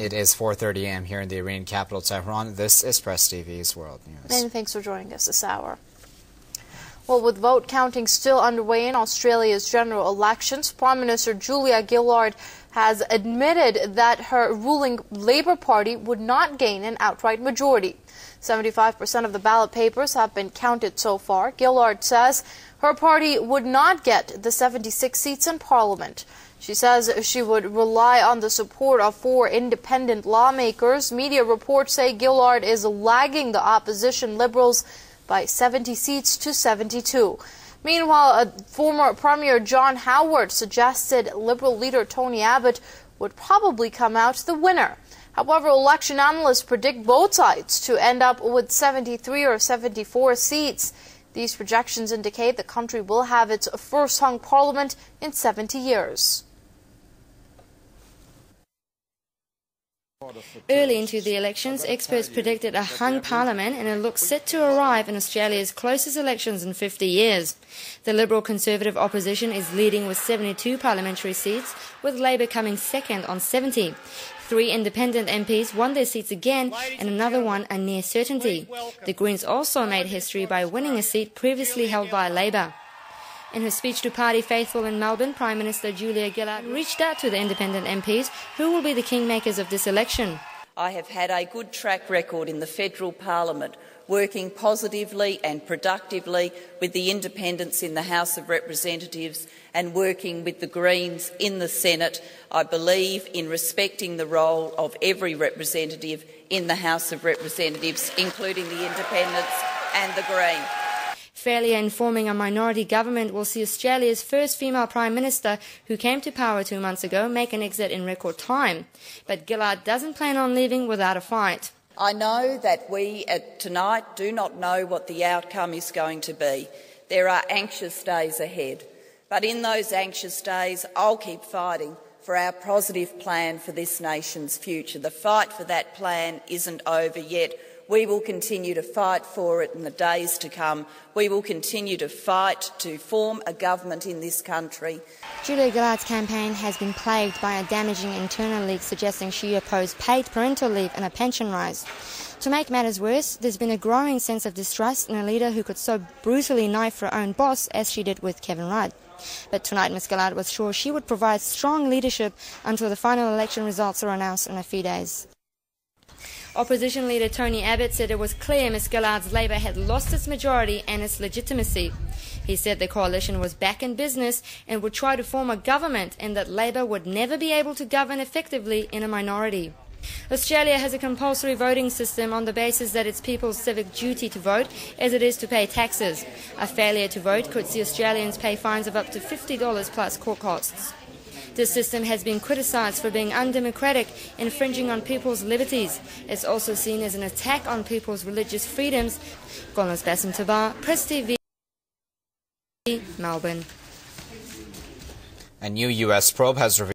It is 4:30 a.m. here in the Iranian capital, Tehran. This is Press TV's World News. And thanks for joining us this hour. Well, with vote counting still underway in Australia's general elections, Prime Minister Julia+Gillard has admitted that her ruling Labour Party would not gain an outright majority. 75% of the ballot papers have been counted so far. Gillard says her party would not get the 76 seats in Parliament. She says she would rely on the support of 4 independent lawmakers. Media reports say Gillard is lagging the opposition Liberals by 70 seats to 72. Meanwhile, former Premier John Howard suggested Liberal leader Tony Abbott would probably come out the winner. However, election analysts predict both sides to end up with 73 or 74 seats. These projections indicate the country will have its first hung parliament in 70 years. Early into the elections, experts predicted a hung parliament, and it looks set to arrive in Australia's closest elections in 50 years. The Liberal-Conservative opposition is leading with 72 parliamentary seats, with Labor coming second on 70. 3 independent MPs won their seats again, and another one a near certainty. The Greens also made history by winning a seat previously held by Labor. In her speech to party faithful in Melbourne, Prime Minister Julia+Gillard reached out to the independent MPs who will be the kingmakers of this election. I have had a good track record in the federal parliament, working positively and productively with the independents in the House of Representatives and working with the Greens in the Senate. I believe in respecting the role of every representative in the House of Representatives, including the independents and the Greens. Failure in forming a minority government will see Australia's first female Prime Minister, who came to power 2 months ago, make an exit in record time. But Gillard doesn't plan on leaving without a fight. I know that we tonight do not know what the outcome is going to be. There are anxious days ahead. But in those anxious days, I'll keep fighting for our positive plan for this nation's future. The fight for that plan isn't over yet. We will continue to fight for it in the days to come. We will continue to fight to form a government in this country. Julia+Gillard's campaign has been plagued by a damaging internal leak suggesting she opposed paid parental leave and a pension rise. To make matters worse, there's been a growing sense of distrust in a leader who could so brutally knife her own boss as she did with Kevin Rudd. But tonight Ms Gillard was sure she would provide strong leadership until the final election results are announced in a few days. Opposition leader Tony Abbott said it was clear Ms Gillard's Labor had lost its majority and its legitimacy. He said the coalition was back in business and would try to form a government, and that Labor would never be able to govern effectively in a minority. Australia has a compulsory voting system on the basis that it's people's civic duty to vote as it is to pay taxes. A failure to vote could see Australians pay fines of up to $50 plus court costs. This system has been criticised for being undemocratic, infringing on people's liberties. It's also seen as an attack on people's religious freedoms. Basim Tabar, Press TV, Melbourne. A new U.S. probe has revealed